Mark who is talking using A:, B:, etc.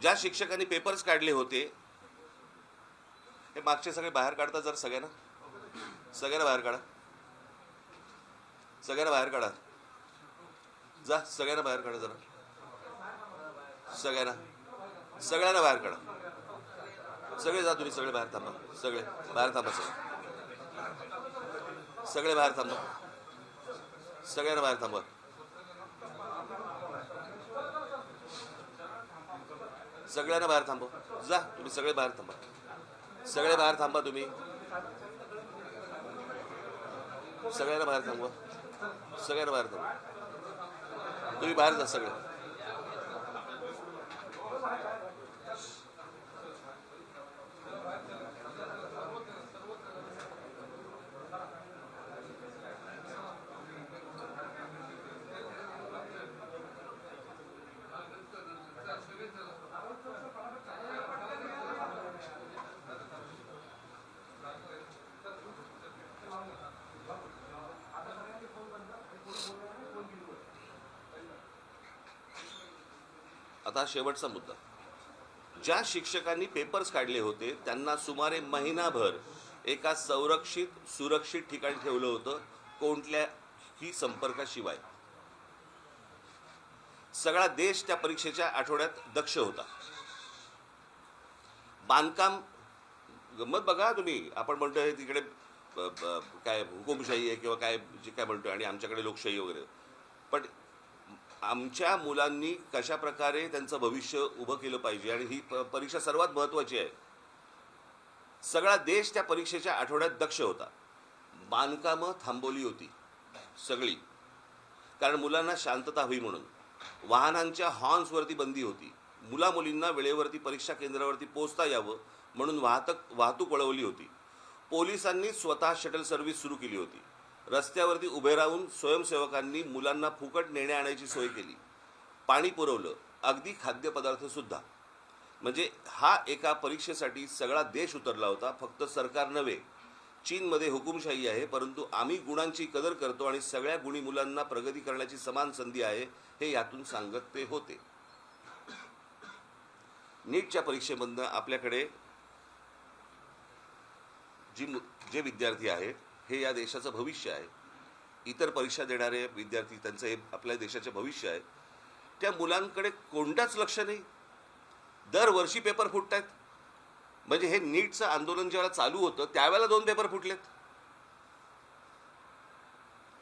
A: ज्या शिक्षकांनी पेपर्स काढले होते हे मागचे सगळे बाहेर काढता. जर सगळ्यांना बाहेर काढा. सगळ्यांना बाहेर काढा. जा, सगळ्यांना बाहेर काढा. जरा सगळ्यांना बाहेर काढा. सगळे जा, तुम्ही सगळे बाहेर थांबा. सगळे बाहेर थांबा. सगळे बाहेर थांबा. सगळ्यांना बाहेर थांबा. सगळ्यांना बाहेर थांबा. जा, तुम्ही सगळे बाहेर थांबा. सगळे बाहेर थांबा. तुम्ही सगळ्यांना बाहेर थांबवा. सगळ्यांना बाहेर थांबा. तुम्ही बाहेर जा सगळे. आता शेवटचा मुद्दा. ज्या शिक्षकांनी पेपर्स काढले होते त्यांना सुमारे महिनाभर एका सुरक्षित ठिकाणी ठेवलं होतं, कोणत्याही संपर्काशिवाय. सगळा देश त्या परीक्षेच्या आठवड्यात दक्ष होता. बांधकाम गंमत बघा तुम्ही. आपण म्हणतोय तिकडे काय हुकुमशाही आहे किंवा काय जे काय म्हणतोय आणि आमच्याकडे लोकशाही वगैरे, पण आमच्या मुलांनी कशा प्रकारे त्यांचं भविष्य उभं केलं पाहिजे आणि ही परीक्षा सर्वात महत्त्वाची आहे. सगळा देश त्या परीक्षेच्या आठवड्यात दक्ष होता. बांधकामं थांबवली होती सगळी, कारण मुलांना शांतता हवी म्हणून. वाहनांच्या हॉर्न्सवरती बंदी होती. मुलामुलींना वेळेवरती परीक्षा केंद्रावरती पोहोचता यावं म्हणून वाहतूक वळवली होती. पोलिसांनी स्वतः शटल सर्व्हिस सुरू केली होती. रस्त्यावरती उभे राहून स्वयंसेवकांनी मुलांना फुकट नेण्या आणायची सोय केली. पाणी पुरवलं, अगदी खाद्यपदार्थसुद्धा. म्हणजे हा एका परीक्षेसाठी सगळा देश उतरला होता. फक्त सरकार नव्हे. चीनमध्ये हुकुमशाही आहे, परंतु आम्ही गुणांची कदर करतो आणि सगळ्या गुणी मुलांना प्रगती करण्याची समान संधी आहे, हे यातून सांगत ते होते. नीटच्या परीक्षेमधनं आपल्याकडे जे विद्यार्थी आहेत हे या देशाचं भविष्य आहे. इतर परीक्षा देणारे विद्यार्थी त्यांचं हे आपल्या देशाचे भविष्य आहे. त्या मुलांकडे कोणताच लक्ष नाही. दरवर्षी पेपर फुटत आहेत. म्हणजे हे नीटचं आंदोलन जेव्हा चालू होतं त्यावेळेला 2 पेपर फुटलेत.